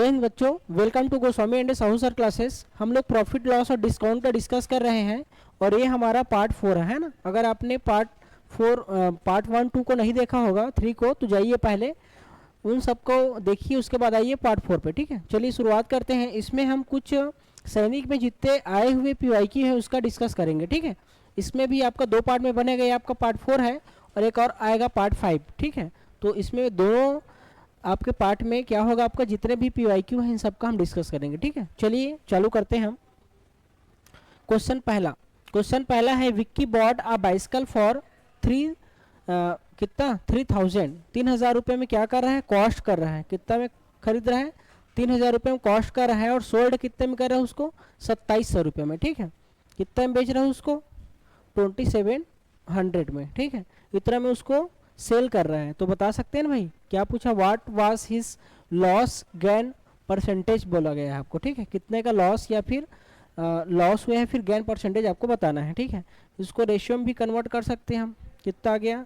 जय हिंद बच्चों, welcome to Goswami and Sahu sir classes. हम लोग प्रॉफिट लॉस और डिस्काउंट का डिस्कस कर रहे हैं और ये हमारा पार्ट 4 है ना। अगर आपने पार्ट 1 2 को नहीं देखा होगा, 3 को, तो जाइए पहले उन सबको देखिए, उसके बाद आइए पार्ट 4 पे। ठीक है, चलिए शुरुआत करते हैं। इसमें हम कुछ सैनिक में जितने आए हुए PYQ है उसका डिस्कस करेंगे। ठीक है, इसमें भी आपका 2 पार्ट में बनेगा। ये आपका पार्ट 4 है और एक और आएगा पार्ट 5। ठीक है, तो इसमें दोनों आपके पार्ट में क्या होगा, आपका जितने भी PYQ हैं इन सब का हम डिस्कस करेंगे। ठीक है, चलिए चालू करते हैं हम। क्वेश्चन पहला है, Vicky bought a bicycle for 3,000 रुपये में क्या कर रहा है, कॉस्ट कर रहा है। कितना में खरीद रहा है, 3,000 रुपये में कॉस्ट कर रहा है और सोल्ड कितने में कर रहा है उसको, 2,700 रुपये में। ठीक है, कितने में बेच रहा है उसको, 2,700 में। ठीक है, इतना में उसको सेल कर रहा है। तो बता सकते हैं ना भाई, क्या पूछा, what was his loss gain percentage बोला गया है आपको। ठीक है, कितने का लॉस या फिर लॉस हुआ है, फिर गेन परसेंटेज आपको बताना है। ठीक है, इसको रेशियो में भी कन्वर्ट कर सकते हैं हम। कितना आ गया,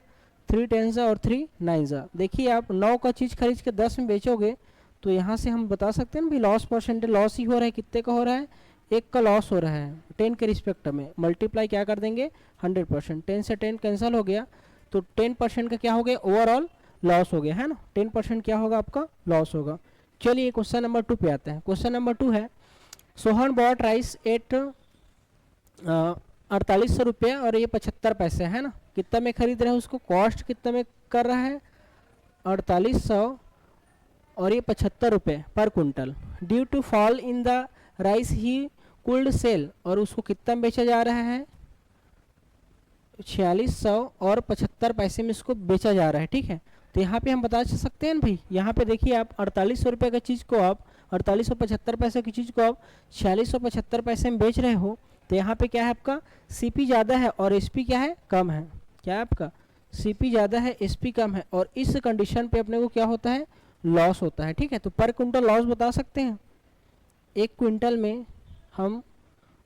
3 10 और 3 9। देखिए, आप 9 का चीज़ खरीद के 10 में बेचोगे तो यहाँ से हम बता सकते हैं ना भाई, लॉस परसेंटेज लॉस ही हो रहा है। कितने का हो रहा है, 1 का लॉस हो रहा है। 10 के रिस्पेक्ट में मल्टीप्लाई क्या कर देंगे, 100%। 10 से 10 कैंसिल हो गया तो 10% का क्या हो गया, ओवरऑल लॉस हो गया है ना। 10% क्या होगा आपका, लॉस होगा। चलिए क्वेश्चन नंबर 2 पे आते हैं। क्वेश्चन नंबर 2 है, सोहन बॉट राइस एट 4800 रुपये और ये 75 पैसे है ना। कितना में खरीद रहे हैं उसको, कॉस्ट कितना में कर रहा है, 4800 और ये 75 रुपये पर quintal. Due to fall in the rice he could sell, और उसको कितना में बेचा जा रहा है, 4600 और 75 पैसे में इसको बेचा जा रहा है। ठीक है, तो यहाँ पे हम बता सकते हैं ना भाई, यहाँ पे देखिए आप 4800 रुपये का चीज़ को आप 4875 पैसे की चीज़ को आप 4675 पैसे में बेच रहे हो, तो यहाँ पे क्या है आपका, CP ज़्यादा है और SP क्या है, कम है। क्या है आपका, CP ज़्यादा है, SP कम है, और इस कंडीशन पे अपने को क्या होता है, लॉस होता है। ठीक है, तो पर क्विंटल लॉस बता सकते हैं। 1 क्विंटल में हम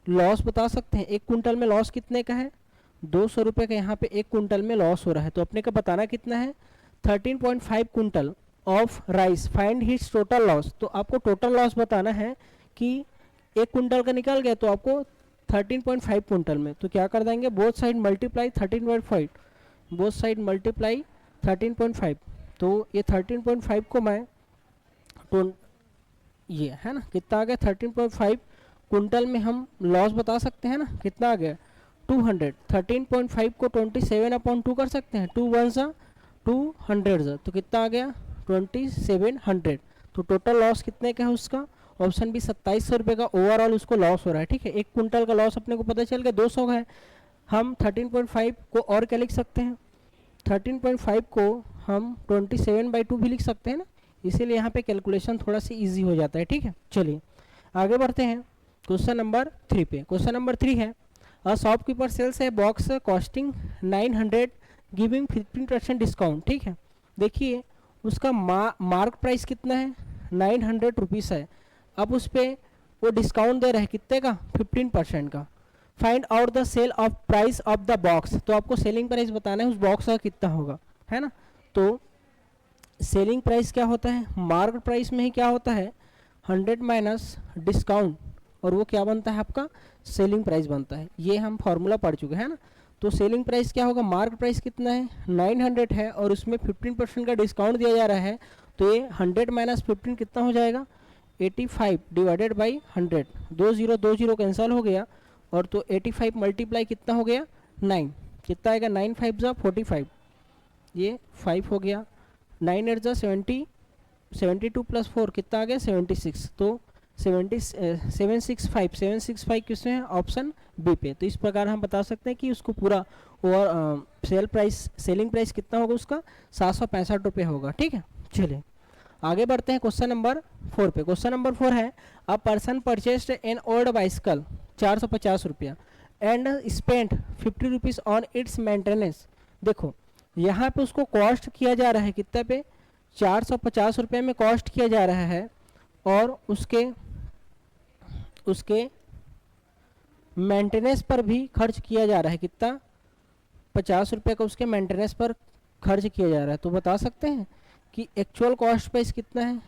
लॉस बता सकते हैं। 1 क्विंटल में लॉस कितने का है, 200 रुपये का यहाँ पे 1 क्विंटल में लॉस हो रहा है। तो अपने का बताना कितना है, 13.5 quintal of rice, find his total loss. तो आपको टोटल लॉस बताना है कि 1 क्विंटल का निकल गया तो आपको 13.5 क्विंटल में, तो क्या कर देंगे, both side multiply 13.5, both side multiply 13.5। तो ये 13.5 को मैं ये है ना, कितना आ गया, 13.5 क्विंटल में हम लॉस बता सकते हैं ना। कितना आ गया, 200। 13.5 को 27/2 कर सकते हैं, 2 1 200, तो कितना आ गया, 2700। तो टोटल लॉस कितने का है उसका, ऑप्शन बी 2700 रुपये का ओवरऑल उसको लॉस हो रहा है। ठीक है, 1 क्विंटल का लॉस अपने को पता चल गया 200 का है। हम 13.5 को और क्या लिख सकते हैं, 13.5 को हम 27/2 भी लिख सकते हैं ना, इसीलिए यहाँ पे कैलकुलेशन थोड़ा सा ईजी हो जाता है। ठीक है, चलिए आगे बढ़ते हैं क्वेश्चन नंबर 3 पे। क्वेश्चन नंबर 3 है, अ शॉपकीपर सेल्स है बॉक्स कॉस्टिंग 900 गिविंग 15% डिस्काउंट। ठीक है, देखिए उसका मार्क प्राइस कितना है, 900 रुपीज़ है। अब उस पर वो डिस्काउंट दे रहे हैं कितने का, 15% का। Find out the sale of price of the box, तो आपको सेलिंग प्राइस बताना है उस बॉक्स का कितना होगा, है ना। तो सेलिंग प्राइस क्या होता है, मार्क प्राइस में ही क्या होता है, 100 माइनस डिस्काउंट, और वो क्या बनता है आपका, सेलिंग प्राइस बनता है। ये हम फॉर्मूला पढ़ चुके हैं ना। तो सेलिंग प्राइस क्या होगा, मार्क प्राइस कितना है, 900 है और उसमें 15% का डिस्काउंट दिया जा रहा है। तो ये 100 माइनस 15 कितना हो जाएगा, 85 डिवाइडेड बाई 100, 20 कैंसिल हो गया, और तो 85 मल्टीप्लाई कितना हो गया, 9, कितना आएगा, 9 5 जा 45, ये 5 हो गया, 9 8 जा 70, 72 प्लस 4 कितना आ गया, 76। तो 765 किसमें है, ऑप्शन बी पे। तो इस प्रकार हम बता सकते हैं कि उसको पूरा ओवर सेलिंग प्राइस कितना होगा उसका, 765 रुपये होगा। ठीक है, चलिए आगे बढ़ते हैं क्वेश्चन नंबर 4 पे। क्वेश्चन नंबर 4 है, a person purchased an old bicycle 450 रुपया and spent 50 rupees on it's maintenance. देखो यहाँ पे उसको कॉस्ट किया जा रहा है कितने पे, 450 रुपये में कॉस्ट किया जा रहा है, और उसके मेंटेनेंस पर भी खर्च किया जा रहा है कितना, 50 रुपये का उसके मेंटेनेंस पर खर्च किया जा रहा है। तो बता सकते हैं कि एक्चुअल कॉस्ट प्राइस कितना है,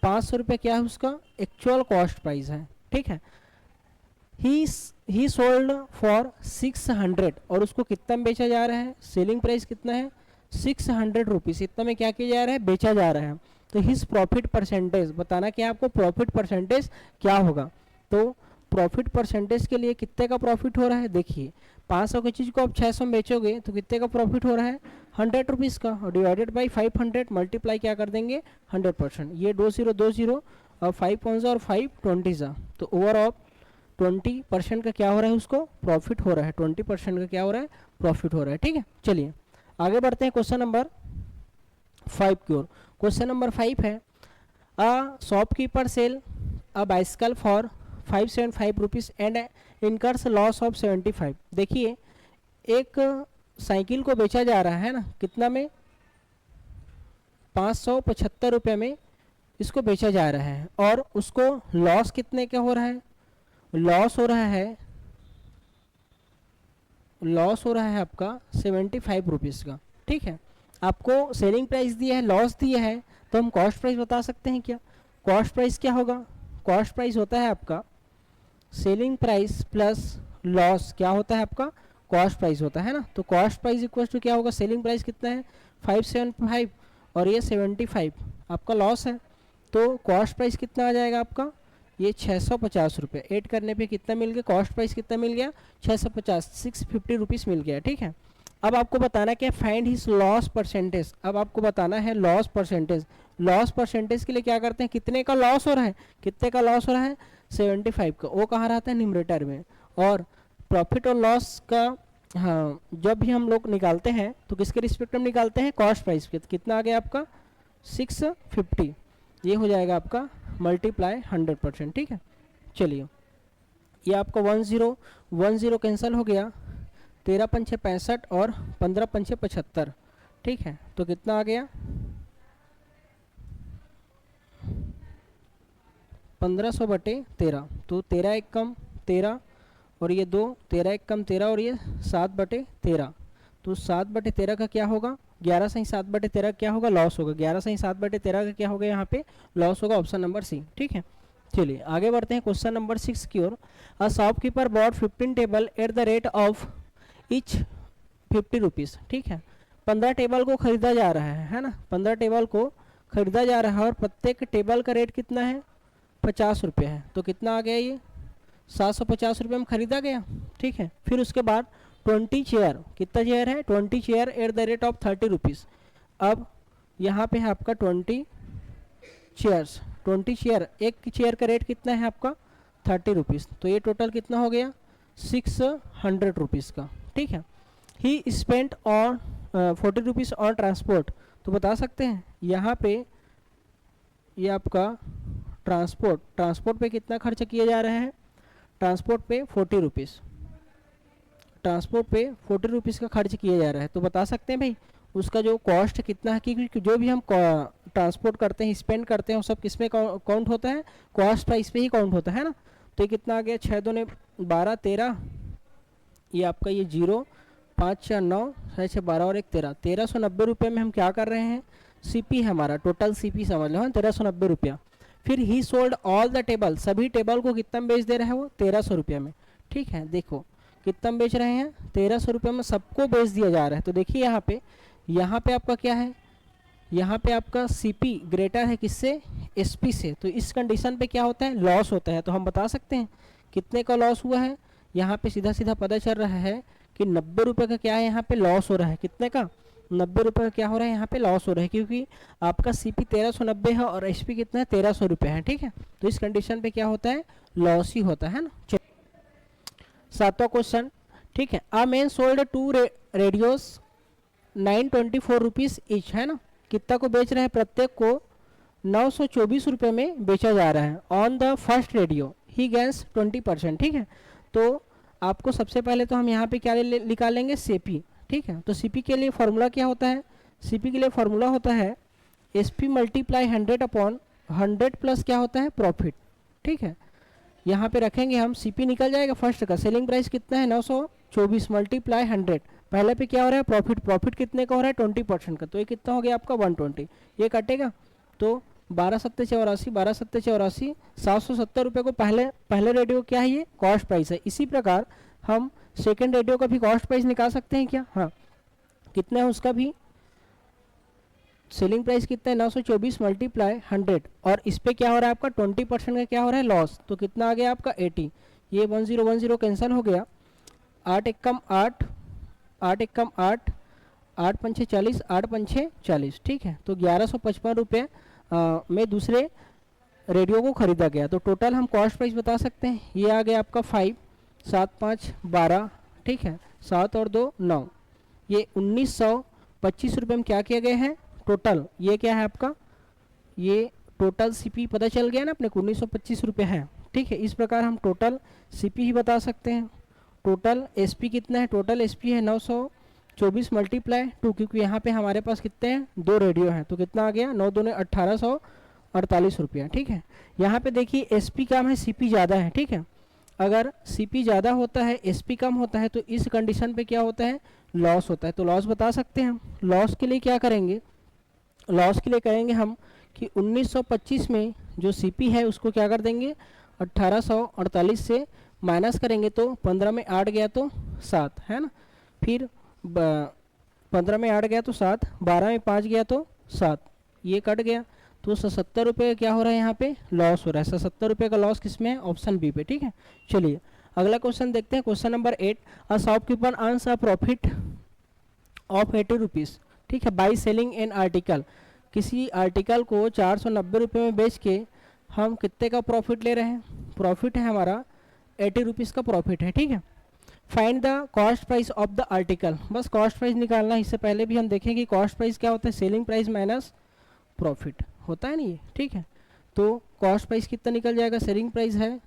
500 रुपये क्या है उसका एक्चुअल कॉस्ट प्राइस है, ठीक है। ही सोल्ड फॉर 600 और उसको कितना में बेचा जा रहा है, सेलिंग प्राइस कितना है 600 रुपीज़, इतना में क्या किया जा रहा है, बेचा जा रहा है। तो हिज प्रॉफिट परसेंटेज बताना क्या आपको, प्रॉफिट परसेंटेज क्या होगा। तो प्रॉफिट परसेंटेज के लिए कितने का प्रॉफिट हो रहा है, देखिए 500 की चीज़ को आप 600 में बेचोगे तो कितने का प्रॉफिट हो रहा है 100 रुपीज़ का, और डिवाइडेड बाई 500 मल्टीप्लाई क्या कर देंगे 100%। ये 20 और 5 और 5 20 तो ओवरऑल 20% का क्या हो रहा है, उसको प्रॉफिट हो रहा है, 20% का क्या हो रहा है, प्रॉफिट हो रहा है, ठीक है। चलिए आगे बढ़ते हैं क्वेश्चन नंबर 5 की ओर। क्वेश्चन नंबर 5 है a shopkeeper sell a bicycle for 575 rupees and incurs loss of 75। देखिए एक साइकिल को बेचा जा रहा है ना, कितना में 575 रुपये में इसको बेचा जा रहा है, और उसको लॉस कितने का हो रहा है, लॉस हो रहा है आपका 75 रुपीज़ का, ठीक है। आपको सेलिंग प्राइस दिया है, लॉस दिया है, तो हम कॉस्ट प्राइस बता सकते हैं क्या। कॉस्ट प्राइस क्या होगा, कॉस्ट प्राइस होता है आपका सेलिंग प्राइस प्लस लॉस, क्या होता है आपका कॉस्ट प्राइस होता है ना। तो कॉस्ट प्राइस इक्वल टू क्या होगा, सेलिंग प्राइस कितना है 575 और ये 75 आपका लॉस है, तो कॉस्ट प्राइस कितना आ जाएगा आपका ये 650 रुपये। ऐड करने पे कितना मिल गया, कॉस्ट प्राइस कितना मिल गया 650, 650 रुपीज़ मिल गया, ठीक है। अब आपको बताना क्या, फाइंड हिज लॉस परसेंटेज। अब आपको बताना है लॉस परसेंटेज। लॉस परसेंटेज के लिए क्या करते हैं, कितने का लॉस हो रहा है, कितने का लॉस हो रहा है 75 का, वो कहाँ रहता है न्यूमरेटर में। और प्रॉफिट और लॉस का हाँ जब भी हम लोग निकालते हैं तो किसके रिस्पेक्ट में निकालते हैं, कॉस्ट प्राइस के। कितना आ गया आपका 650, ये हो जाएगा आपका मल्टीप्लाई 100%, ठीक है। चलिए ये आपका 10 कैंसिल हो गया, 13 पंचे 65 और 15 पंचे 75, ठीक है। तो कितना आ गया 1500 बटे 13, तो 13 एक कम 13 और ये 2, 13 एक कम 13 और ये 7 बटे 13, तो 7 बटे 13 का क्या होगा 11 सही 7 बटे 13 क्या होगा, लॉस होगा। 11 सही 7 बटे 13 का क्या होगा, यहाँ पे लॉस होगा, ऑप्शन नंबर सी, ठीक है। चलिए आगे बढ़ते हैं क्वेश्चन नंबर 6 की ओर। A shopkeeper bought 15 table at the rate of each 50 rupees, ठीक है। 15 टेबल को खरीदा जा रहा है ना, 15 टेबल को खरीदा जा रहा है और प्रत्येक टेबल का रेट कितना है 50 रुपये है, तो कितना आ गया ये 750 रुपये में खरीदा गया, ठीक है। फिर उसके बाद 20 चेयर, कितना चेयर है 20 chair eight the rate of 30 rupees. अब यहाँ पे है आपका 20 चेयर्स, 20 चेयर, एक चेयर का रेट कितना है आपका 30 रुपीज़, तो ये टोटल कितना हो गया 600 रुपीज़ का, ठीक है। ही spent on 40 rupees on transport, तो बता सकते हैं यहाँ पे ये आपका ट्रांसपोर्ट पे कितना खर्च किया जा रहा है, ट्रांसपोर्ट पे 40 रुपीज़, ट्रांसपोर्ट पे 40 रुपीज़ का खर्च किया जा रहा है। तो बता सकते हैं भाई उसका जो कॉस्ट कितना है, क्योंकि जो भी हम ट्रांसपोर्ट करते हैं स्पेंड करते हैं वो सब किस में काउंट होता है, कॉस्ट प्राइस पे ही काउंट होता है ना। तो ये कितना आ गया 6 दूने 12 13, ये आपका ये 0 5 4 9 6 6 12 और 1 13, 1390 रुपये में हम क्या कर रहे हैं, सीपी है हमारा, टोटल सीपी समझ लो 1390 रुपया। फिर ही सोल्ड ऑल द टेबल, सभी टेबल को कितना में बेच दे रहा है वो 1300 रुपये में, ठीक है। देखो कितना में बेच रहे हैं 1300 रुपये में सबको बेच दिया जा रहा है। तो देखिए यहाँ पे आपका क्या है, यहाँ पे आपका सीपी ग्रेटर है किससे, एसपी से, तो इस कंडीशन पे क्या होता है लॉस होता है। तो हम बता सकते हैं कितने का लॉस हुआ है, यहाँ पे सीधा सीधा पता चल रहा है कि 90 रुपये का क्या है यहाँ पे लॉस हो रहा है, कितने का 90 रुपये का क्या हो रहा है यहाँ पे लॉस हो रहा है, क्योंकि आपका सीपी 1390 है और एसपी कितना है 1300 रुपये है, ठीक है। तो इस कंडीशन पे क्या होता है लॉस ही होता है ना। 7वां क्वेश्चन, ठीक है। आ man sold 2 radios 924 rupees each, है ना, कितना को बेच रहे हैं, प्रत्येक को 924 रुपये में बेचा जा रहा है। On the first radio he gains 20%, ठीक है। तो आपको सबसे पहले तो हम यहाँ पे क्या निकालेंगे सीपी, ठीक है। तो सीपी के लिए फॉर्मूला क्या होता है, सीपी के लिए फॉर्मूला होता है एसपी मल्टीप्लाई 100 अपॉन 100 प्लस क्या होता है प्रॉफिट, ठीक है। यहाँ पे रखेंगे हम, सीपी निकल जाएगा फर्स्ट का, सेलिंग प्राइस कितना है 924 मल्टीप्लाई 100, पहले पे क्या हो रहा है प्रॉफिट कितने का हो रहा है 20% का, तो ये कितना हो गया आपका 120, ये कटेगा तो 12 सत्ते चौरासी 770 रुपये को पहले रेडियो क्या है, ये कॉस्ट प्राइस है। इसी प्रकार हम सेकंड रेडियो का भी कॉस्ट प्राइस निकाल सकते हैं क्या? हाँ, कितना है उसका भी? सेलिंग प्राइस कितना है? 924 मल्टीप्लाई 100, और इस पे क्या हो रहा है आपका 20% का क्या हो रहा है, लॉस। तो कितना आ गया आपका 80। ये 1010 कैंसिल हो गया। 8 एक कम 8, 8 एक कम 8, 8 पंछे 40, 8 पंछे 40, ठीक है। तो 1155 रुपये में दूसरे रेडियो को खरीदा गया। तो टोटल हम कॉस्ट प्राइस बता सकते हैं, ये आ गया आपका 5, 7 5 12, ठीक है, 7 और 2 9, ये 1925 रुपये में क्या किया गया है टोटल। ये क्या है आपका, ये टोटल सीपी पता चल गया ना अपने को, 1925 रुपये है, ठीक है। इस प्रकार हम टोटल सीपी ही बता सकते हैं। टोटल एसपी कितना है? टोटल एसपी है 924 मल्टीप्लाई 2, क्योंकि यहाँ पे हमारे पास कितने हैं, 2 रेडियो हैं। तो कितना आ गया, 9 दूने 1848 रुपया, ठीक है। यहाँ पे देखिए एसपी कम है, सीपी ज़्यादा है, ठीक है। अगर सीपी ज़्यादा होता है, एसपी कम होता है, तो इस कंडीशन पे क्या होता है, लॉस होता है। तो लॉस बता सकते हैं हम। लॉस के लिए क्या करेंगे, लॉस के लिए करेंगे हम कि 1925 में जो सीपी है उसको क्या कर देंगे, 1848 से माइनस करेंगे, तो 15 में 8 गया तो 7 है ना, फिर 15 में 8 गया तो 7, 12 में 5 गया तो 7, ये कट गया। तो 77 रुपये क्या हो रहा है यहाँ पे, लॉस हो रहा है। 77 रुपये का लॉस किस में है, ऑप्शन बी पे, ठीक है। चलिए अगला क्वेश्चन देखते हैं, question number 8। A shopkeeper earns a profit of 80 rupees, ठीक है, बाई सेलिंग एन आर्टिकल। किसी आर्टिकल को 490 रुपये में बेच के हम कितने का प्रॉफिट ले रहे हैं, प्रॉफिट है हमारा 80 रुपीज़ का प्रॉफिट है, ठीक है। Find the cost price of the article, बस कॉस्ट प्राइस निकालना। इससे पहले भी हम देखें कि कॉस्ट प्राइस क्या होता है, सेलिंग प्राइस माइनस प्रॉफिट होता है ना ये, ठीक है। तो कॉस्ट प्राइस कितना निकल जाएगा, सेलिंग प्राइस है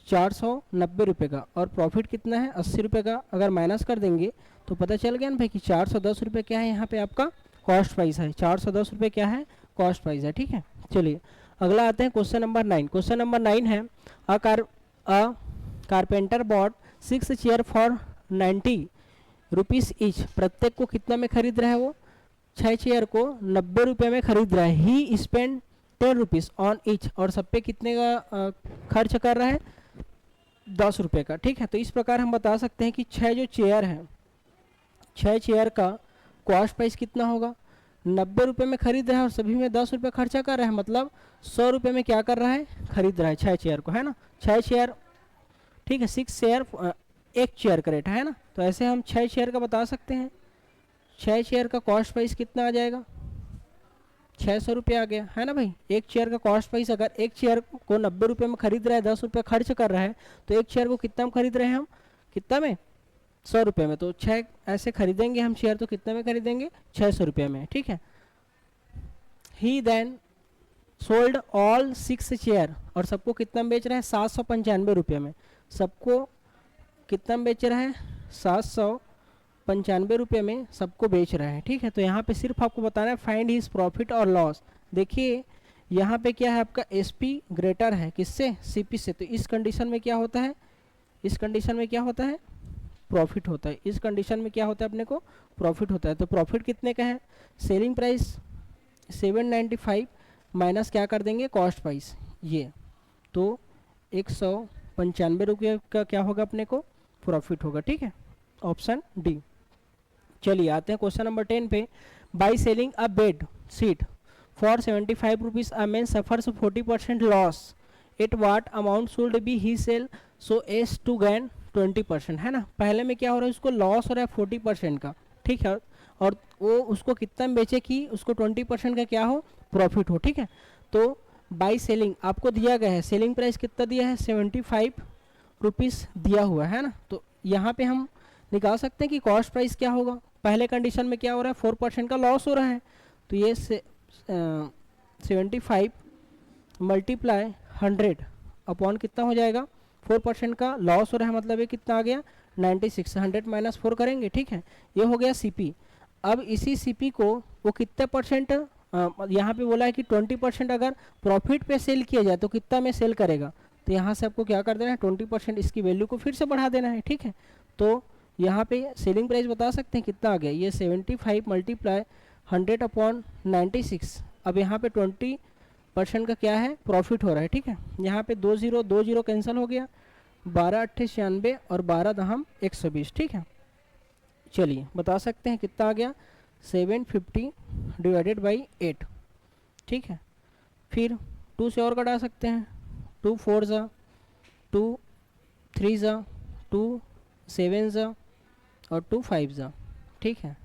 490 रुपये का, और प्रॉफिट कितना है 80 रुपये का। अगर माइनस कर देंगे तो पता चल गया ना भाई कि 410 रुपये क्या है यहाँ पे आपका कॉस्ट प्राइस है, 410 रुपये क्या है कॉस्ट प्राइस है, ठीक है। चलिए अगला आते हैं क्वेश्चन नंबर 9। क्वेश्चन नंबर 9 है, a carpenter bought 6 chair for 90 rupees each. प्रत्येक को कितना में खरीद रहा है वो, 6 चेयर को 90 रुपये में खरीद रहा है। ही स्पेंड 10 रुपीज़ ऑन ईच, और सब पे कितने का खर्च कर रहा है, 10 रुपये का, ठीक है। तो इस प्रकार हम बता सकते हैं कि 6 जो चेयर है, 6 चेयर का कॉस्ट प्राइस कितना होगा, 90 रुपये में खरीद रहा है और सभी में 10 रुपये खर्चा कर रहा है, मतलब 100 रुपये में क्या कर रहा है, खरीद रहा है 6 चेयर को, है ना। 6 चेयर, ठीक है, 6 चेयर, एक चेयर का रेट है ना। तो ऐसे हम 6 चेयर का बता सकते हैं। 6 चेयर का कॉस्ट प्राइस कितना आ जाएगा, 600 रुपये आ गया, है ना भाई। एक चेयर का कॉस्ट प्राइस, अगर एक चेयर को 90 रुपये में खरीद रहा है, 10 रुपये खर्च कर रहा है, तो एक चेयर को कितना में खरीद रहे हैं हम, कितना में, 100 रुपये में। तो 6 ऐसे खरीदेंगे हम चेयर, तो कितने में खरीदेंगे, 600 रुपये में, ठीक है। ही देन सोल्ड ऑल 6 चेयर, और सबको कितना में बेच रहा है, 795 रुपये में। सबको कितना में बेच रहा है, 795 रुपये में सबको बेच रहा है, ठीक है। तो यहाँ पे सिर्फ आपको बताना है फाइंड हिज प्रॉफिट और लॉस। देखिए यहाँ पे क्या है आपका, एसपी ग्रेटर है किससे, सीपी से। तो इस कंडीशन में क्या होता है, इस कंडीशन में क्या होता है, प्रॉफिट होता है। इस कंडीशन में क्या होता है, अपने को प्रॉफिट होता है। तो प्रॉफिट कितने का है, सेलिंग प्राइस 795 माइनस क्या कर देंगे, कॉस्ट प्राइस, ये तो 195 रुपये का क्या होगा, अपने को प्रॉफिट होगा, ठीक है, ऑप्शन डी। चलिए आते हैं क्वेश्चन नंबर 10 पे। By selling a bed sheet for 75 rupees a man suffers 40% loss, at what amount should be he sell so as to gain 20%, है ना। पहले में क्या हो रहा है, उसको लॉस हो रहा है 40% का, ठीक है, और वो उसको कितना में बेचे कि उसको 20% का क्या हो, प्रॉफिट हो, ठीक है। तो बाई सेलिंग आपको दिया गया है, सेलिंग प्राइस कितना दिया है, 75 रुपीज़ दिया हुआ है ना। तो यहाँ पे हम निकाल सकते हैं कि कॉस्ट प्राइस क्या होगा। पहले कंडीशन में क्या हो रहा है, 4% का लॉस हो रहा है, तो ये 75 मल्टीप्लाई 100 अपॉन कितना हो जाएगा, 4% का लॉस हो रहा है, मतलब ये कितना आ गया, 96। 100 माइनस 4 करेंगे, ठीक है, ये हो गया सीपी। अब इसी सीपी को वो कितने परसेंट, यहाँ पे बोला है कि 20% अगर प्रॉफिट पे सेल किया जाए तो कितना में सेल करेगा। तो यहाँ से आपको क्या कर देना है, 20% इसकी वैल्यू को फिर से बढ़ा देना है, ठीक है। तो यहाँ पे सेलिंग प्राइस बता सकते हैं कितना आ गया, ये 75 मल्टीप्लाई 100 अपॉन 96 अब यहाँ पे 20% का क्या है, प्रॉफिट हो रहा है, ठीक है। यहाँ पे 20 कैंसिल हो गया, 12×8 = 96 और 12×120, ठीक है। चलिए बता सकते हैं कितना आ गया, 750 / 8, ठीक है। फिर 2 से और घटा सकते हैं, 2 4 ज़ा, 2 3 ज़ा, 2 7 ज़ा और 2 5 ज़ा, ठीक है।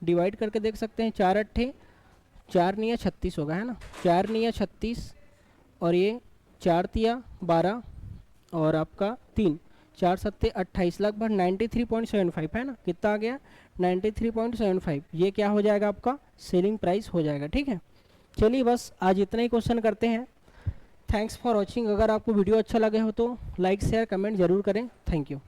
डिवाइड करके देख सकते हैं, 4 9 36 होगा, है ना, 4 9 36 और ये 4 तिया 12 और आपका 3 4 7 28, लगभग 93.75 है ना, कितना आ गया 93.75। ये क्या हो जाएगा, आपका सेलिंग प्राइस हो जाएगा, ठीक है। चलिए बस आज इतना ही क्वेश्चन करते हैं। Thanks for watching. अगर आपको वीडियो अच्छा लगे हो तो लाइक शेयर कमेंट ज़रूर करें। Thank you.